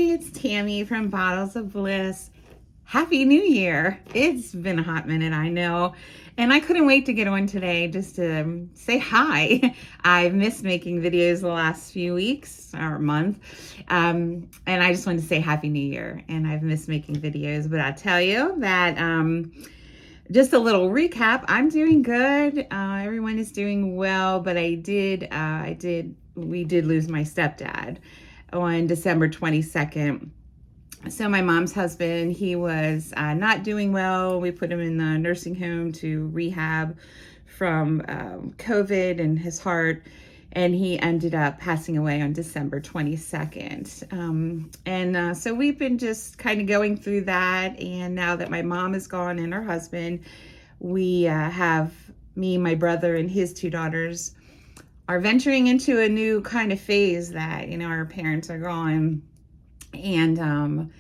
it's Tammy from Bottles of Bliss. Happy New Year. It's been a hot minute, I know. And I couldn't wait to get on today just to say hi. I've missed making videos the last few weeks or month. And I just wanted to say Happy New Year. And I've missed making videos, but I'll tell you that just a little recap. I'm doing good. Everyone is doing well, but we did lose my stepdad on December 22nd. So my mom's husband, he was not doing well. We put him in the nursing home to rehab from COVID and his heart, and he ended up passing away on December 22nd. So we've been just kind of going through that, and now that my mom is gone and her husband, we have me, my brother, and his two daughters are venturing into a new kind of phase that, our parents are gone, and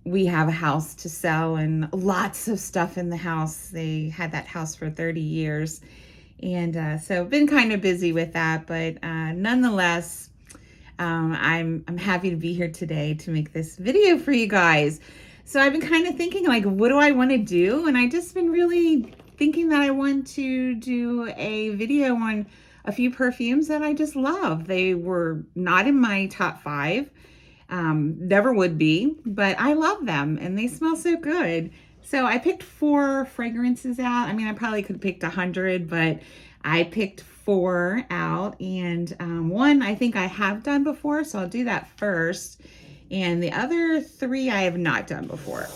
we have a house to sell and lots of stuff in the house. They had that house for 30 years. And so been kind of busy with that, but nonetheless, I'm happy to be here today to make this video for you guys. So I've been kind of thinking, like, what do I want to do? And I just been really thinking that I want to do a video on a few perfumes that I just love. They were not in my top 5, never would be, but I love them and they smell so good. So I picked 4 fragrances out. I mean, I probably could have picked 100, but I picked 4 out, and one I think I have done before, so I'll do that first. And the other 3 I have not done before.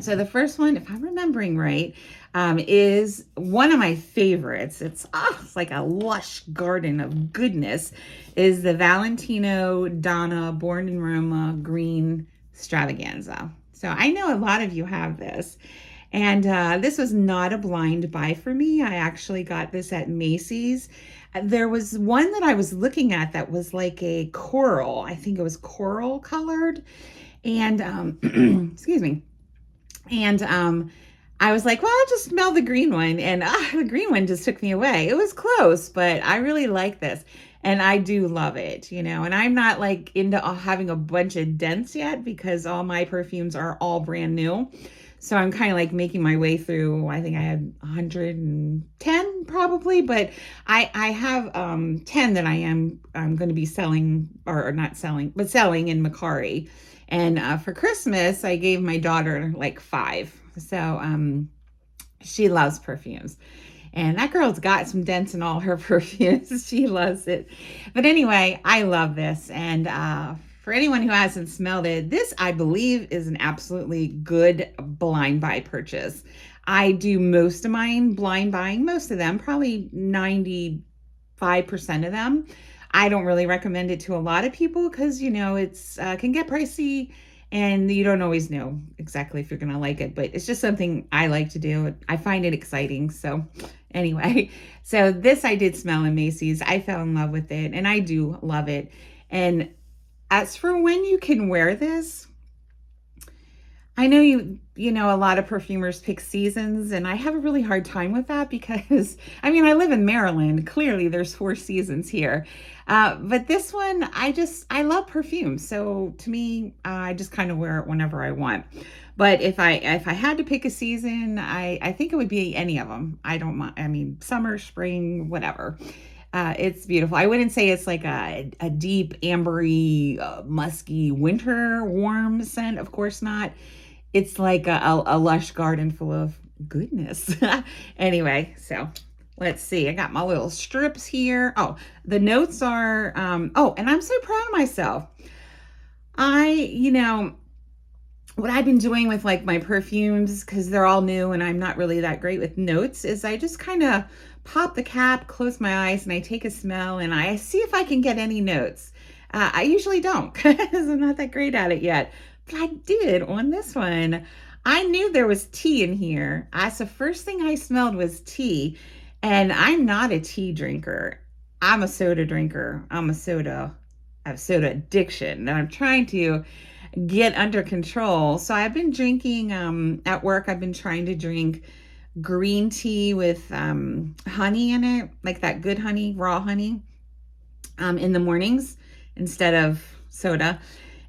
So the first one, if I'm remembering right, is one of my favorites. It's like a lush garden of goodness, is the Valentino Donna Born in Roma Green Stravaganza. So I know a lot of you have this. And this was not a blind buy for me. I actually got this at Macy's. There was one that I was looking at that was like a coral. I think it was coral colored. And, excuse me. And I was like, well, I'll just smell the green one. And the green one just took me away. It was close, but I really like this. And I do love it, and I'm not like into having a bunch of dents yet because all my perfumes are all brand new. So I'm kind of like making my way through. I think I had 110 probably, but I have 10 that I'm going to be selling, or not selling, but selling in Myrrh. And for Christmas, I gave my daughter like 5. So she loves perfumes. And that girl's got some dents in all her perfumes. She loves it. But anyway, I love this. And for anyone who hasn't smelled it, this, I believe, is an absolutely good blind buy purchase. I do most of mine blind buying, most of them, probably 95% of them. I don't really recommend it to a lot of people because, it's can get pricey and you don't always know exactly if you're going to like it. But it's just something I like to do. I find it exciting. So anyway, so this I did smell in Macy's. I fell in love with it and I do love it. And as for when you can wear this, I know a lot of perfumers pick seasons, and I have a really hard time with that because, I live in Maryland. Clearly, there's 4 seasons here. But this one, I love perfume. So to me, I just kind of wear it whenever I want. But if I had to pick a season, I think it would be any of them. I don't mind. Summer, spring, whatever. It's beautiful. I wouldn't say it's like a deep, ambery, musky winter warm scent. Of course not. It's like a lush garden full of goodness. Anyway, so let's see. I got my little strips here. Oh, the notes are, and I'm so proud of myself. What I've been doing with like my perfumes, because they're all new and I'm not really that great with notes, is I just kind of pop the cap, close my eyes, and I take a smell and I see if I can get any notes. I usually don't because I'm not that great at it yet. But I did on this one. I knew there was tea in here. So first thing I smelled was tea. And I'm not a tea drinker. I'm a soda drinker. I have soda addiction. And I'm trying to get under control. So I've been drinking, at work, I've been trying to drink green tea with honey in it. Like that good honey, raw honey, in the mornings instead of soda.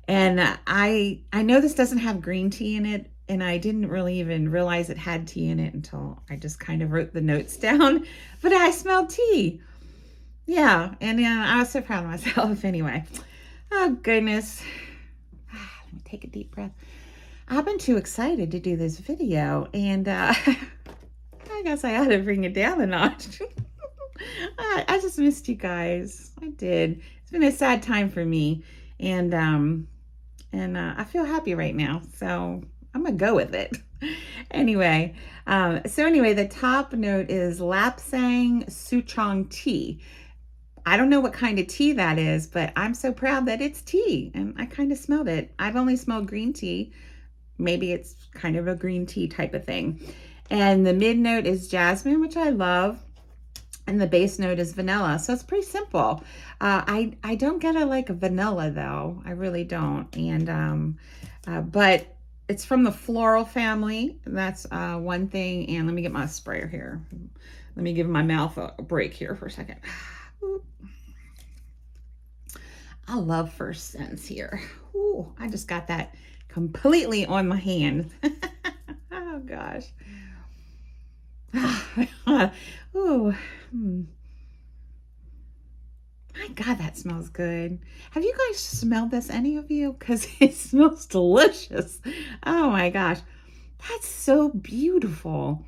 And I know this doesn't have green tea in it, and I didn't really even realize it had tea in it until I just kind of wrote the notes down. But I smelled tea. Yeah, and I was so proud of myself anyway. Oh, goodness. Let me take a deep breath. I've been too excited to do this video, and I guess I ought to bring it down a notch. I just missed you guys. I did. It's been a sad time for me, and I feel happy right now, so I'm gonna go with it. Anyway, the top note is Lapsang Souchong tea. I don't know what kind of tea that is, but I'm so proud that it's tea, and I kind of smelled it. I've only smelled green tea. Maybe it's kind of a green tea type of thing. And the mid note is jasmine, which I love. And the base note is vanilla. So it's pretty simple. I don't get a vanilla though. I really don't. And but it's from the floral family. That's one thing. And let me get my sprayer here. Let me give my mouth a break here for a second. I love first scents here. Ooh, I just got that completely on my hand. Oh gosh. Ooh. My God, that smells good. Have you guys smelled this, any of you? Because it smells delicious. Oh my gosh. That's so beautiful.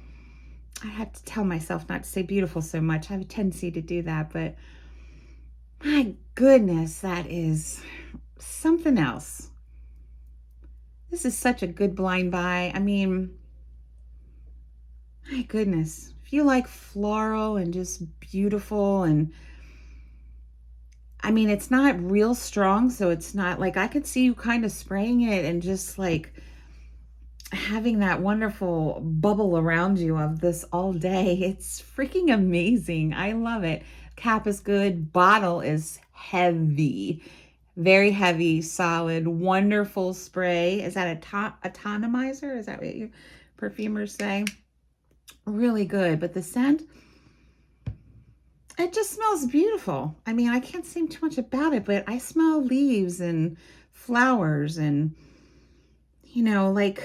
I have to tell myself not to say beautiful so much. I have a tendency to do that, but my goodness, that is something else. This is such a good blind buy. I mean, my goodness. If you like floral and just beautiful, and I mean, it's not real strong, so it's not like, I could see you kind of spraying it and just like having that wonderful bubble around you of this all day. It's freaking amazing. I love it. Cap is good. Bottle is heavy, very heavy, solid, wonderful spray. Is that atomizer? Is that what you perfumers say? Really good. But the scent, it just smells beautiful. I mean, I can't say too much about it, but I smell leaves and flowers and, you know, like,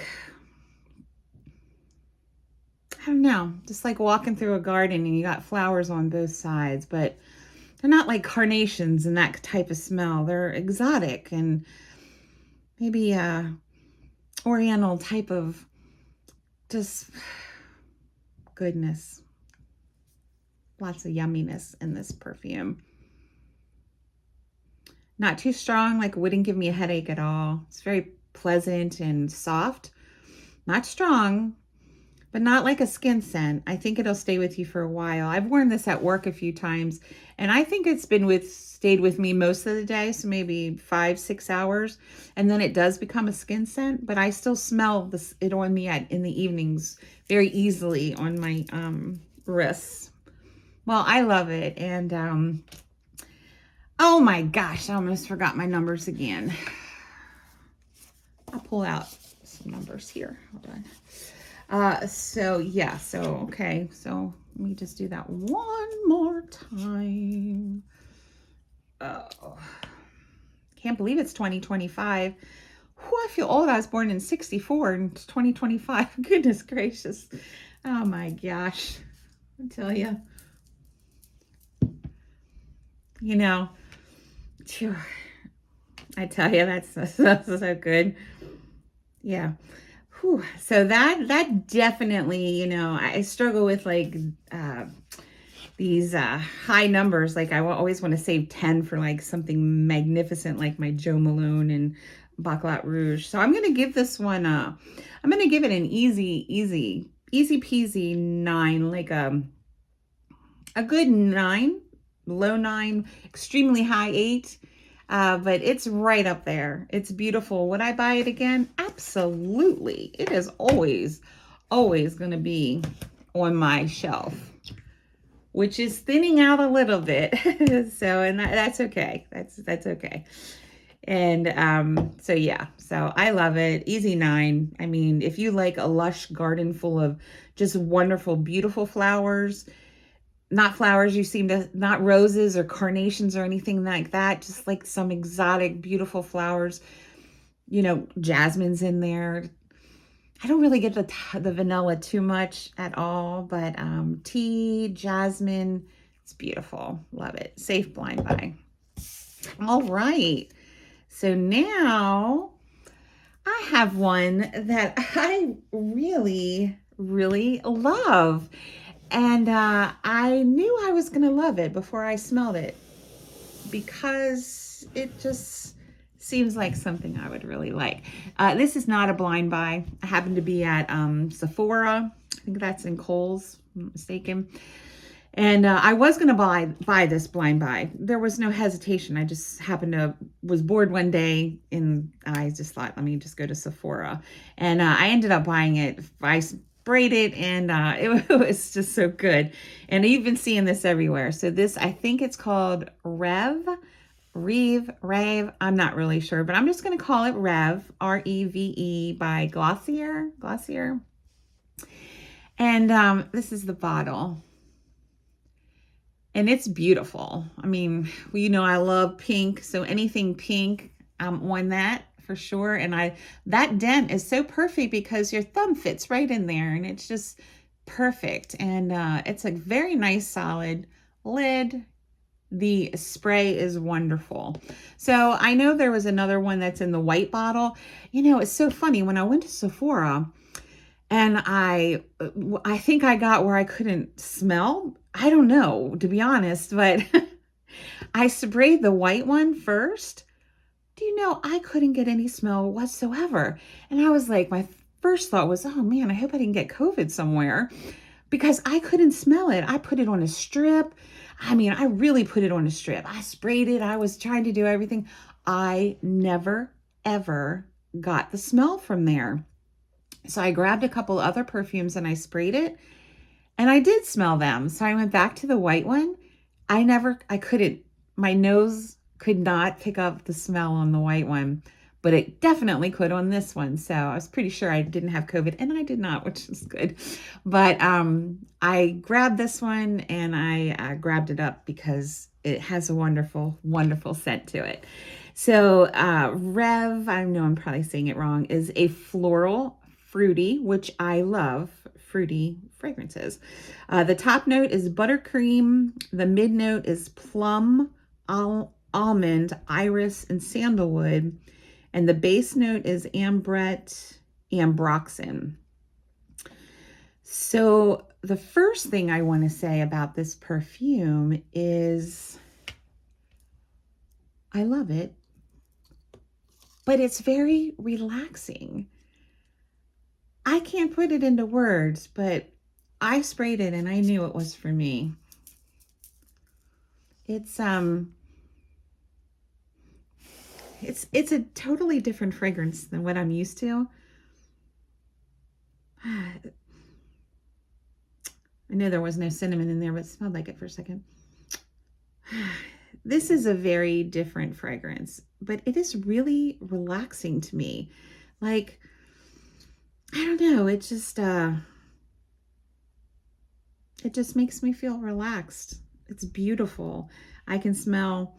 I don't know, just like walking through a garden and you got flowers on both sides, but they're not like carnations and that type of smell. They're exotic and maybe oriental type of just goodness. Lots of yumminess in this perfume. Not too strong, like it wouldn't give me a headache at all. It's very pleasant and soft. Not strong, but not like a skin scent. I think it'll stay with you for a while. I've worn this at work a few times, and I think it's stayed with me most of the day, so maybe 5-6 hours, and then it does become a skin scent, but I still smell it on me in the evenings very easily on my wrists. Well, I love it, and oh my gosh, I almost forgot my numbers again. I'll pull out some numbers here. Hold on. Okay. So let me just do that one more time. Oh, can't believe it's 2025. Whew, I feel old. I was born in 64 and 2025. Goodness gracious. Oh my gosh. I tell you. You know, phew, I tell you, that's so good. Yeah. Whew. So that definitely, you know, I struggle with like these high numbers. Like I always want to save 10 for like something magnificent like my Joe Malone and Baccarat Rouge. So I'm going to give this one I'm going to give it an easy peasy 9, like a good 9, low 9, extremely high 8. But it's right up there. It's beautiful. Would I buy it again? Absolutely. It is always going to be on my shelf, which is thinning out a little bit. So, and that's okay. That's okay. And so yeah, so I love it. Easy 9. I mean, if you like a lush garden full of just wonderful, beautiful flowers, not flowers you seem to, not roses or carnations or anything like that, just like some exotic, beautiful flowers. jasmine's in there. I don't really get the vanilla too much at all, but tea, jasmine, it's beautiful. Love it. Safe blind buy. All right. So now I have one that I really, really love. And I knew I was going to love it before I smelled it because it just seems like something I would really like. This is not a blind buy. I happened to be at Sephora. I think that's in Kohl's, if I'm not mistaken. And I was going to buy this blind buy. There was no hesitation. I just was bored one day and I just thought, let me just go to Sephora. And I ended up buying it. I sprayed it and it was just so good. And you've been seeing this everywhere. So this, I think it's called Reve. I'm not really sure, but I'm just going to call it Reve, R-E-V-E by Glossier. And this is the bottle. And it's beautiful. I mean, I love pink. So anything pink, I'm on that for sure. And that dent is so perfect because your thumb fits right in there and it's just perfect. And it's a very nice solid lid. The spray is wonderful. So I know there was another one that's in the white bottle. It's so funny. When I went to Sephora and I think I got where I couldn't smell. I don't know, to be honest, but I sprayed the white one first. Do you know, I couldn't get any smell whatsoever. And I was like, my first thought was, oh man, I hope I didn't get COVID somewhere because I couldn't smell it. I put it on a strip. I really put it on a strip. I sprayed it. I was trying to do everything. I never, ever got the smell from there. So I grabbed a couple other perfumes and I sprayed it. And I did smell them. So I went back to the white one. My nose could not pick up the smell on the white one, but it definitely could on this one. So I was pretty sure I didn't have COVID and I did not, which is good. But I grabbed this one and I grabbed it up because it has a wonderful, wonderful scent to it. So Reve, I know I'm probably saying it wrong, is a floral fruity, which I love. Fruity fragrances. The top note is buttercream. The mid note is plum, almond, iris, and sandalwood. And the base note is ambrette, ambroxan. So the first thing I want to say about this perfume is I love it, but it's very relaxing. I can't put it into words, but I sprayed it and I knew it was for me. It's a totally different fragrance than what I'm used to. I know there was no cinnamon in there, but it smelled like it for a second. This is a very different fragrance, but it is really relaxing to me. Like, I don't know, it just makes me feel relaxed. It's beautiful. I can smell,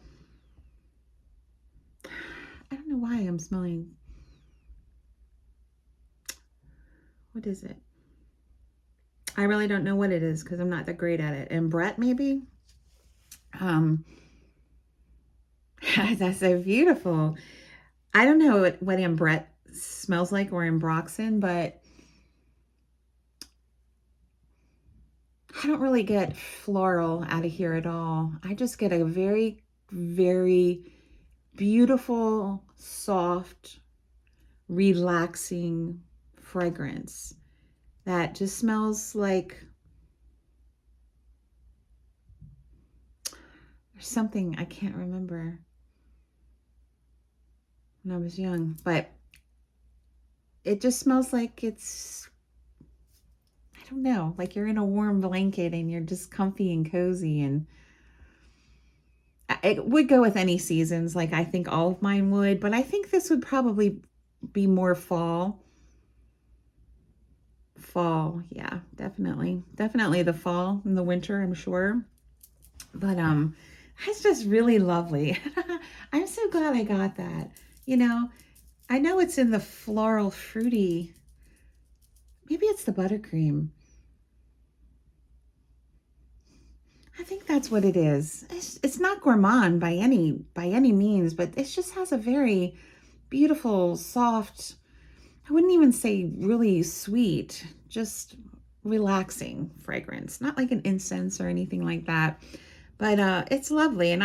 I don't know why I'm smelling, what is it? I really don't know what it is because I'm not that great at it. Ambrette, maybe? That's so beautiful. I don't know what ambrette smells like or ambroxan, but I don't really get floral out of here at all. I just get a very, very beautiful, soft, relaxing fragrance that just smells like there's something I can't remember when I was young, but it just smells like it's, I don't know, like you're in a warm blanket and you're just comfy and cozy. And it would go with any seasons. Like I think all of mine would, but I think this would probably be more fall. Yeah, definitely the fall and the winter, I'm sure. But it's just really lovely. I'm so glad I got that. You know, I know it's in the floral fruity. Maybe it's the buttercream. I think that's what it is. It's not gourmand by any means, but it just has a very beautiful, soft, I wouldn't even say really sweet, just relaxing fragrance. Not like an incense or anything like that. But it's lovely. And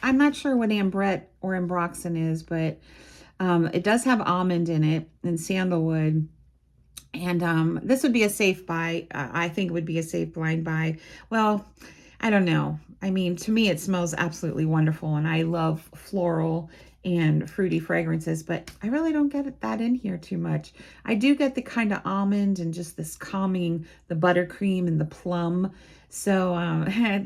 I'm not sure what ambrette or ambroxan is, but it does have almond in it and sandalwood. And this would be a safe buy. I think it would be a safe blind buy. Well, I don't know. I mean, to me, it smells absolutely wonderful, and I love floral and fruity fragrances, but I really don't get that in here too much. I do get the kind of almond and just this calming, the buttercream and the plum. So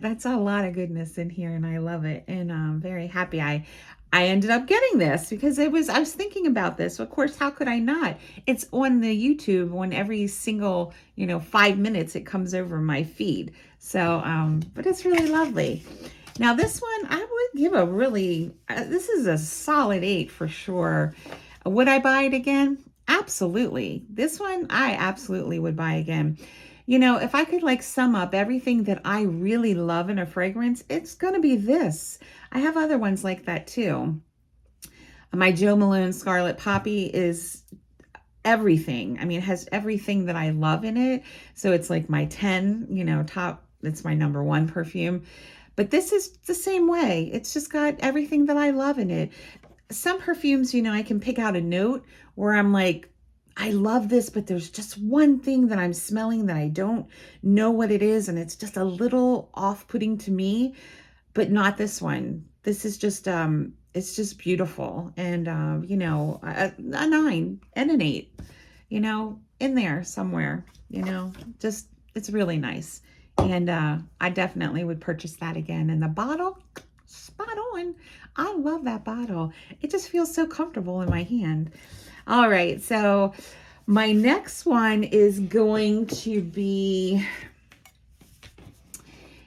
that's a lot of goodness in here, and I love it, and I'm very happy I ended up getting this because I was thinking about this. Of course, how could I not? It's on the YouTube when every single, 5 minutes it comes over my feed. So, but it's really lovely. Now this one, I would give a really, this is a solid 8 for sure. Would I buy it again? Absolutely. This one, I absolutely would buy again. If I could like sum up everything that I really love in a fragrance, it's going to be this. I have other ones like that too. My Joe Malone Scarlet Poppy is everything. I mean, it has everything that I love in it. So it's like my 10, top, it's my number 1 perfume. But this is the same way. It's just got everything that I love in it. Some perfumes, I can pick out a note where I'm like, I love this, but there's just one thing that I'm smelling that I don't know what it is. And it's just a little off-putting to me, but not this one. This is just, it's just beautiful. And, a 9 and an 8, in there somewhere, just, it's really nice. And I definitely would purchase that again. And the bottle, spot on. I love that bottle. It just feels so comfortable in my hand. All right, so my next one is going to be,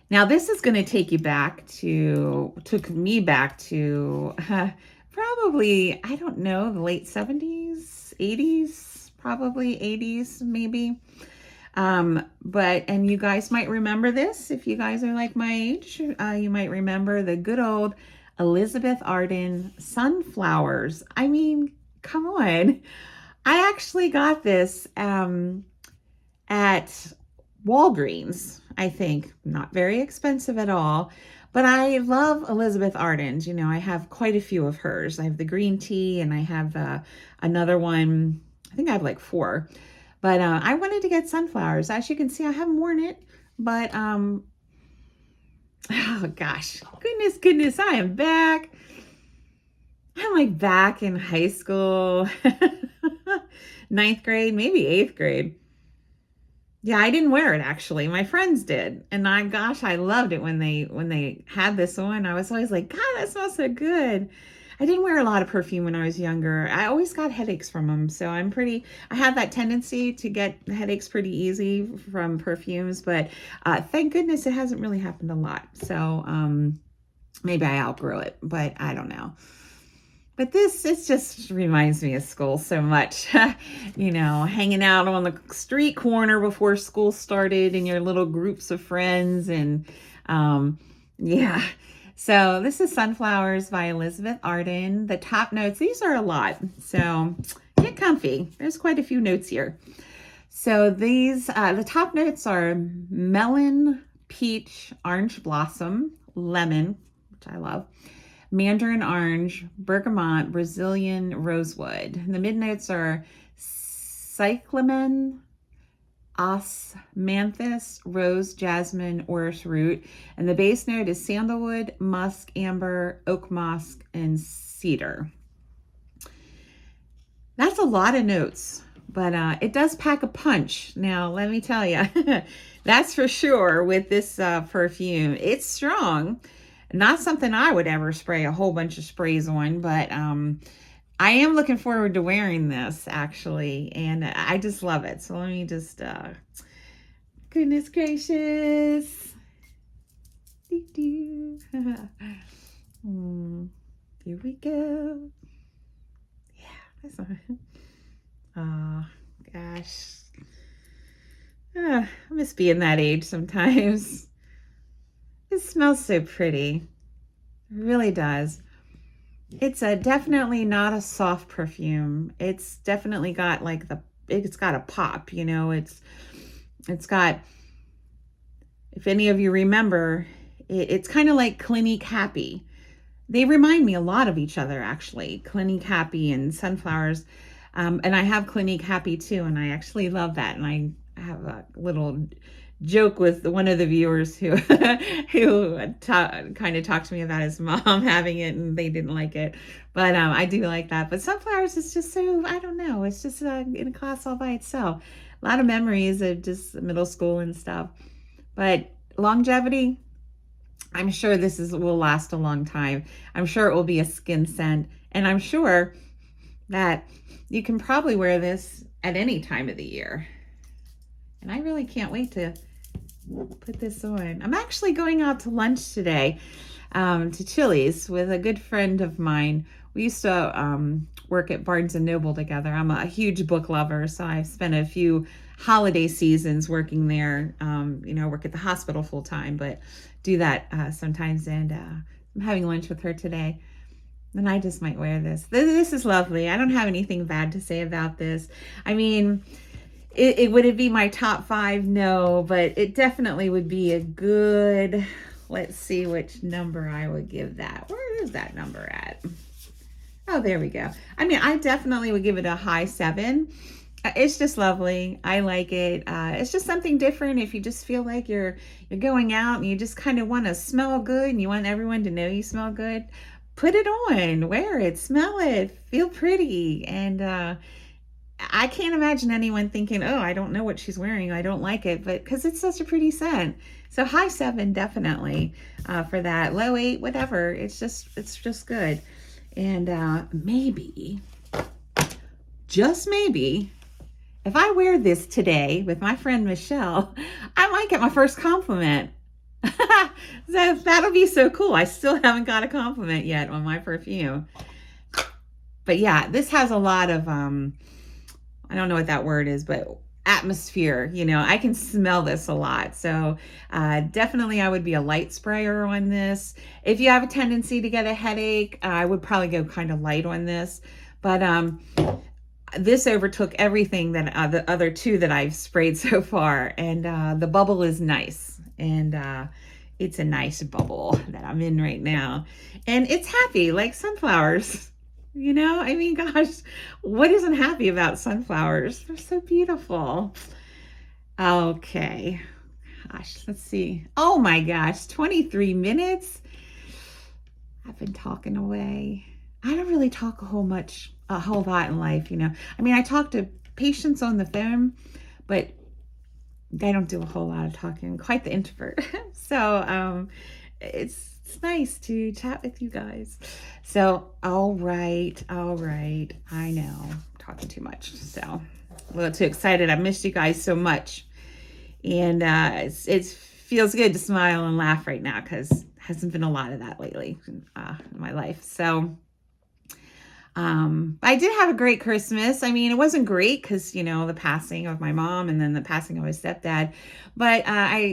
now this is going to take you back to, took me back to probably, I don't know, the late 70s, 80s, probably 80s maybe. And you guys might remember this. If you guys are like my age, you might remember the good old Elizabeth Arden Sunflowers. I mean, come on. I actually got this at Walgreens, I think. Not very expensive at all. But I love Elizabeth Arden. I have quite a few of hers. I have the green tea and I have another one. I think I have like 4. But I wanted to get sunflowers. As you can see, I haven't worn it. But, oh gosh, goodness, I am back. I'm like back in high school, 9th grade, maybe 8th grade. Yeah, I didn't wear it actually. My friends did. And I loved it when they had this on. I was always like, God, that smells so good. I didn't wear a lot of perfume when I was younger. I always got headaches from them. So I have that tendency to get headaches pretty easy from perfumes, but thank goodness it hasn't really happened a lot. So maybe I outgrew it, but I don't know. But it just reminds me of school so much. Hanging out on the street corner before school started in your little groups of friends. And yeah. So this is Sunflowers by Elizabeth Arden. The top notes, these are a lot. So get comfy. There's quite a few notes here. So these, the top notes are melon, peach, orange blossom, lemon, which I love, mandarin orange, bergamot, Brazilian rosewood. The mid notes are cyclamen, osmanthus, rose, jasmine, orris root. And the base note is sandalwood, musk, amber, oak moss, and cedar. That's a lot of notes, but it does pack a punch. Now, let me tell you, that's for sure with this perfume. It's strong. Not something I would ever spray a whole bunch of sprays on, but I am looking forward to wearing this actually, and I just love it. So let me just, goodness gracious. Here we go. Yeah. Oh, gosh. I miss being that age sometimes. It smells so pretty. It really does. It's definitely not a soft perfume. It's definitely got like it's got a pop, it's got, if any of you remember, it's kind of like Clinique Happy. They remind me a lot of each other, actually. Clinique Happy and Sunflowers. And I have Clinique Happy too, and I actually love that. And I have a little joke with one of the viewers who kind of talked to me about his mom having it and they didn't like it. But I do like that. But Sunflowers is just so, I don't know, it's just in a class all by itself. A lot of memories of just middle school and stuff. But longevity, I'm sure will last a long time. I'm sure it will be a skin scent. And I'm sure that you can probably wear this at any time of the year. And I really can't wait to put this on. I'm actually going out to lunch today to Chili's with a good friend of mine. We used to work at Barnes & Noble together. I'm a huge book lover, so I've spent a few holiday seasons working there. Work at the hospital full time, but do that sometimes. And I'm having lunch with her today. And I just might wear this. This is lovely. I don't have anything bad to say about this. I mean, would it be my top 5? No, but it definitely would be a good, let's see which number I would give that. Where is that number at? Oh, there we go. I mean, I definitely would give it a high 7. It's just lovely. I like it. It's just something different. If you just feel like you're going out and you just kind of want to smell good and you want everyone to know you smell good, put it on, wear it, smell it, feel pretty. And I can't imagine anyone thinking, oh, I don't know what she's wearing, I don't like it, but because it's such a pretty scent. So high 7 definitely for that. Low 8, whatever. It's just good. And maybe, just maybe, if I wear this today with my friend Michelle, I might get my first compliment. That'll be so cool. I still haven't got a compliment yet on my perfume. But yeah, this has a lot of, I don't know what that word is, but atmosphere. I can smell this a lot. So definitely I would be a light sprayer on this. If you have a tendency to get a headache, I would probably go kind of light on this. But this overtook everything that the other 2 that I've sprayed so far. And the bubble is nice. And it's a nice bubble that I'm in right now. And it's happy, like sunflowers. I mean, gosh, what isn't happy about sunflowers? They're so beautiful. Okay. Gosh, let's see. Oh my gosh, 23 minutes. I've been talking away. I don't really talk a whole lot in life, I mean, I talk to patients on the phone, but I don't do a whole lot of talking. I'm quite the introvert. So it's nice to chat with you guys. So, all right. I know, I'm talking too much. So, a little too excited. I missed you guys so much. And it feels good to smile and laugh right now because hasn't been a lot of that lately in my life. So, I did have a great Christmas. I mean, it wasn't great because, the passing of my mom and then the passing of my stepdad. But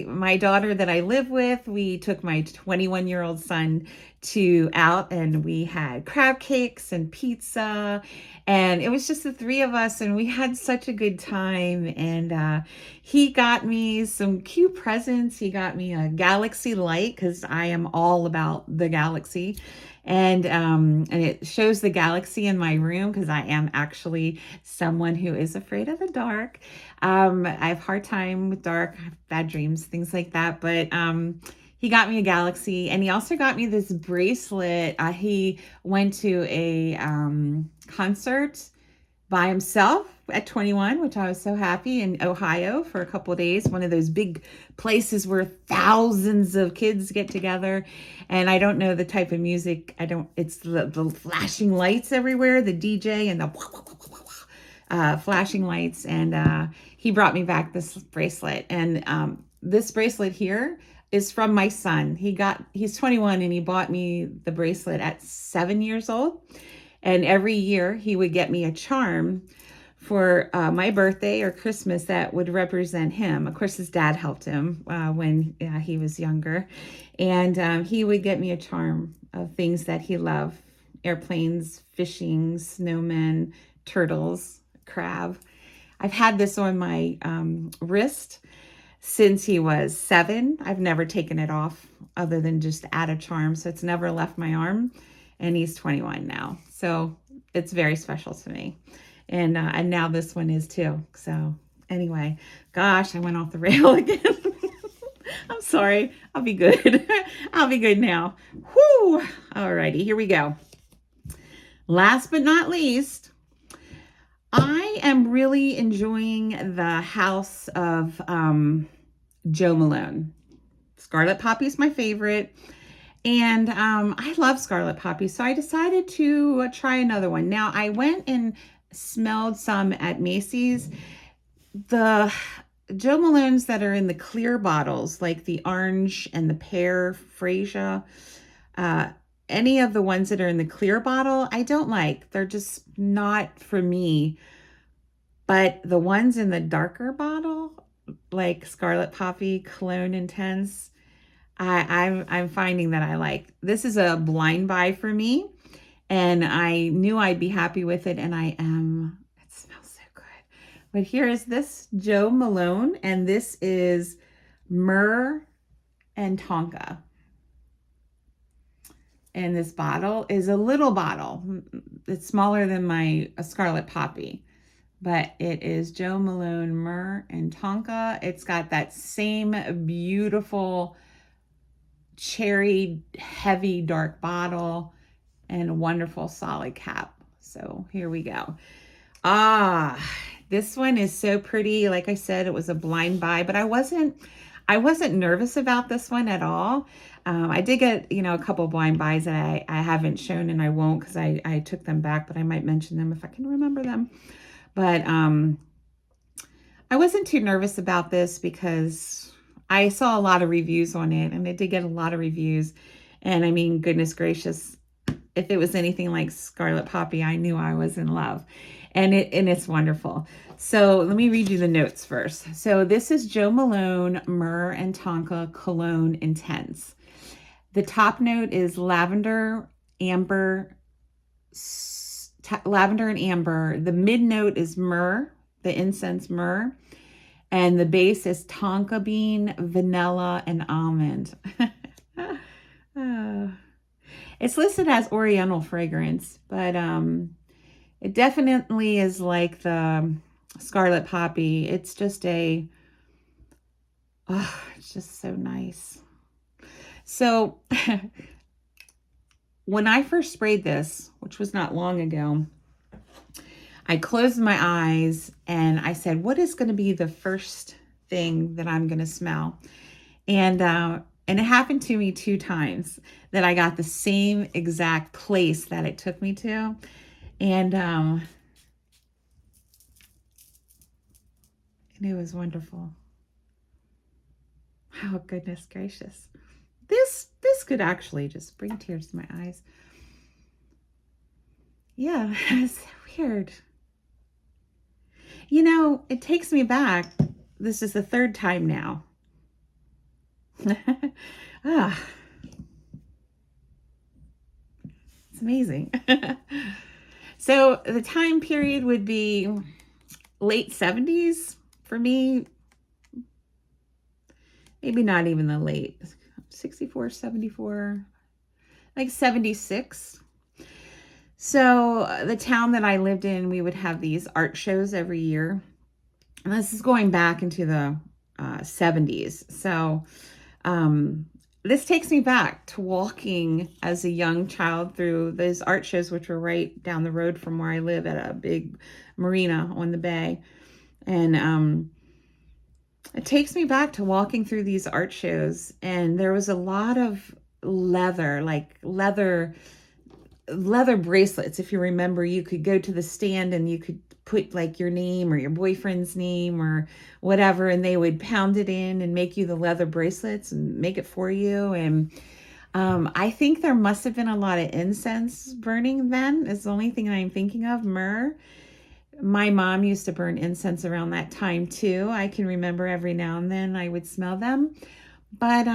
my daughter that I live with, we took my 21-year-old son out and we had crab cakes and pizza. And it was just the 3 of us and we had such a good time. And he got me some cute presents. He got me a Galaxy light because I am all about the Galaxy. And it shows the galaxy in my room because I am actually someone who is afraid of the dark. I have a hard time with dark, I have bad dreams, things like that. But he got me a galaxy and he also got me this bracelet. He went to a concert by himself at 21, which I was so happy, in Ohio for a couple of days, one of those big places where thousands of kids get together. And I don't know the type of music. It's the flashing lights everywhere, the DJ and the flashing lights. And he brought me back this bracelet. And this bracelet here is from my son. He's 21 and he bought me the bracelet at 7 years old. And every year he would get me a charm for my birthday or Christmas that would represent him. Of course, his dad helped him when he was younger. And he would get me a charm of things that he loved: airplanes, fishing, snowmen, turtles, crab. I've had this on my wrist since he was 7. I've never taken it off other than just add a charm. So it's never left my arm. And he's 21 now. So it's very special to me. And now this one is too. So anyway, gosh, I went off the rail again. I'm sorry. I'll be good. I'll be good now. Whoo! Alrighty, here we go. Last but not least, I am really enjoying the house of Joe Malone. Scarlet Poppy is my favorite. And I love Scarlet Poppy, so I decided to try another one. Now, I went and smelled some at Macy's. The Joe Malones that are in the clear bottles, like the orange and the pear freesia, any of the ones that are in the clear bottle, I don't like. They're just not for me. But the ones in the darker bottle, like Scarlet Poppy, Cologne Intense, I'm finding that I like. This is a blind buy for me, and I knew I'd be happy with it, and I am. It smells so good. But here is this Joe Malone, and this is Myrrh and Tonka. And this bottle is a little bottle. It's smaller than my Scarlet Poppy, but it is Joe Malone, Myrrh and Tonka. It's got that same beautiful cherry, heavy, dark bottle and a wonderful solid cap. So here we go. This one is so pretty. Like I said, it was a blind buy, but I wasn't nervous about this one at all. I did get, a couple blind buys that I haven't shown, and I won't because I took them back, but I might mention them if I can remember them. But I wasn't too nervous about this because I saw a lot of reviews on it, and it did get a lot of reviews. And I mean, goodness gracious, if it was anything like Scarlet Poppy, I knew I was in love. And it's wonderful. So let me read you the notes first. So this is Joe Malone, Myrrh and Tonka Cologne Intense. The top note is lavender, amber, lavender and amber. The mid note is myrrh, the incense myrrh. And the base is tonka bean, vanilla, and almond. It's listed as oriental fragrance, but it definitely is like the Scarlet Poppy. It's just it's just so nice. So when I first sprayed this, which was not long ago, I closed my eyes and I said, what is going to be the first thing that I'm going to smell? And it happened to me 2 times that I got the same exact place that it took me to. And it was wonderful. Oh, goodness gracious. This could actually just bring tears to my eyes. Yeah, it's weird. It takes me back. This is the 3rd time now. It's amazing. So the time period would be late 70s for me. Maybe not even the late 64, 74, like 76. So the town that I lived in, we would have these art shows every year. And this is going back into the 70s. So this takes me back to walking as a young child through those art shows, which were right down the road from where I live at a big marina on the bay. And it takes me back to walking through these art shows. And there was a lot of leather, like leather bracelets. If you remember, you could go to the stand and you could put like your name or your boyfriend's name or whatever, and they would pound it in and make you the leather bracelets and make it for you. And I think there must have been a lot of incense burning then. Is the only thing I'm thinking of. Myrrh. My mom used to burn incense around that time too. I can remember every now and then I would smell them. But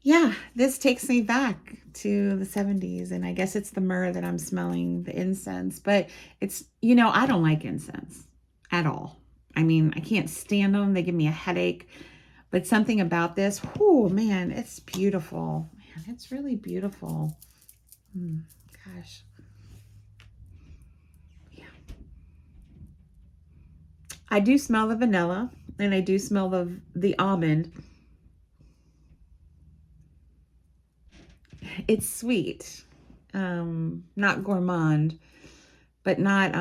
yeah, this takes me back to the 70s, and I guess it's the myrrh that I'm smelling, the incense. But it's, I don't like incense at all. I mean, I can't stand them. They give me a headache. But something about this, whoo, man, it's beautiful. Man, it's really beautiful. Gosh. Yeah. I do smell the vanilla, and I do smell the almond. It's sweet, not gourmand, but not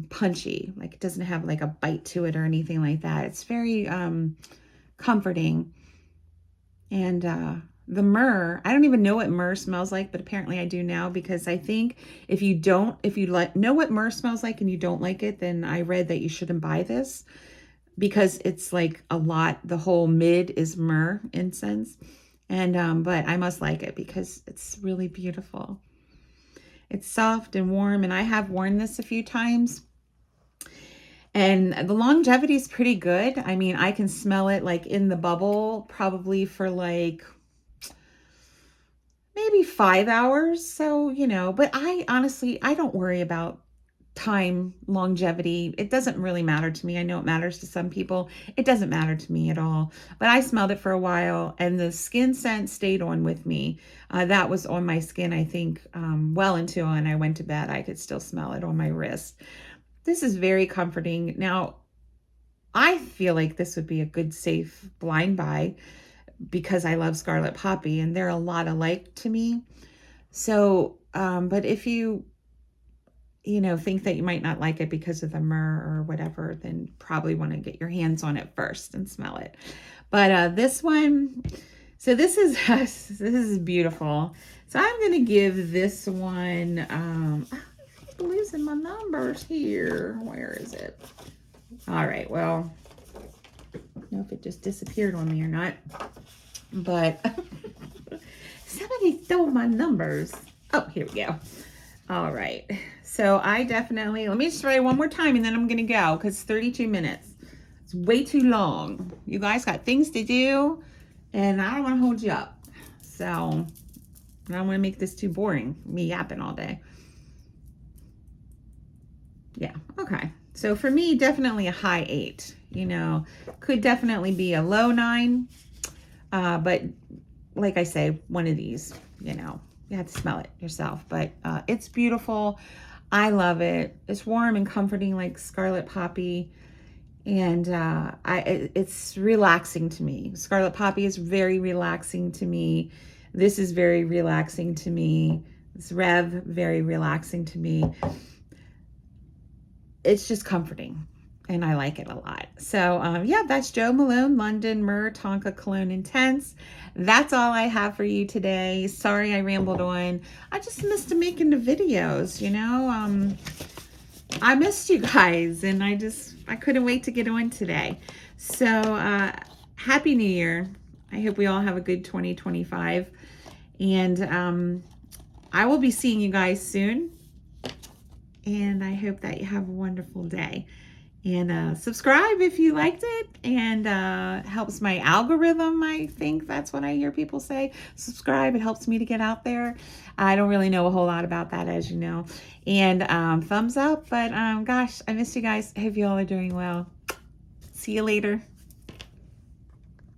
punchy. Like, it doesn't have like a bite to it or anything like that. It's very comforting. And the myrrh, I don't even know what myrrh smells like, but apparently I do now, because I think if you know what myrrh smells like and you don't like it, then I read that you shouldn't buy this, because it's like the whole mid is myrrh incense. And but I must like it because it's really beautiful. It's soft and warm, and I have worn this a few times. And the longevity is pretty good. I mean, I can smell it like in the bubble probably for like maybe 5 hours. So, but I honestly, I don't worry about time, longevity. It doesn't really matter to me. I know it matters to some people. It doesn't matter to me at all. But I smelled it for a while, and the skin scent stayed on with me. That was on my skin, I think, well until when I went to bed. I could still smell it on my wrist. This is very comforting. Now, I feel like this would be a good, safe blind buy, because I love Scarlet Poppy, and they're a lot alike to me. So, but if you think that you might not like it because of the myrrh or whatever, then probably want to get your hands on it first and smell it. But this one, so this is beautiful. So I'm going to give this one, I keep losing my numbers here. Where is it? All right, well, I don't know if it just disappeared on me or not, but somebody stole my numbers. Oh, here we go. All right. So I definitely, let me just try one more time, and then I'm going to go, because 32 minutes. It's way too long. You guys got things to do, and I don't want to hold you up. So I don't want to make this too boring, me yapping all day. Yeah. Okay. So for me, definitely a high 8, could definitely be a low 9. But like I say, one of these, you have to smell it yourself, but it's beautiful. I love it. It's warm and comforting like Scarlet Poppy, and it's relaxing to me. Scarlet Poppy is very relaxing to me. This is very relaxing to me. This Reve, very relaxing to me. It's just comforting, and I like it a lot. So yeah, that's Jo Malone, London Myrrh Tonka Cologne Intense. That's all I have for you today. Sorry I rambled on. I just missed making the videos, I missed you guys, and I couldn't wait to get on today. So Happy New Year. I hope we all have a good 2025. And I will be seeing you guys soon. And I hope that you have a wonderful day. And subscribe if you liked it, and helps my algorithm. I think that's what I hear people say. Subscribe. It helps me to get out there. I don't really know a whole lot about that, as you know. And thumbs up. But gosh, I miss you guys. I hope you all are doing well. See you later.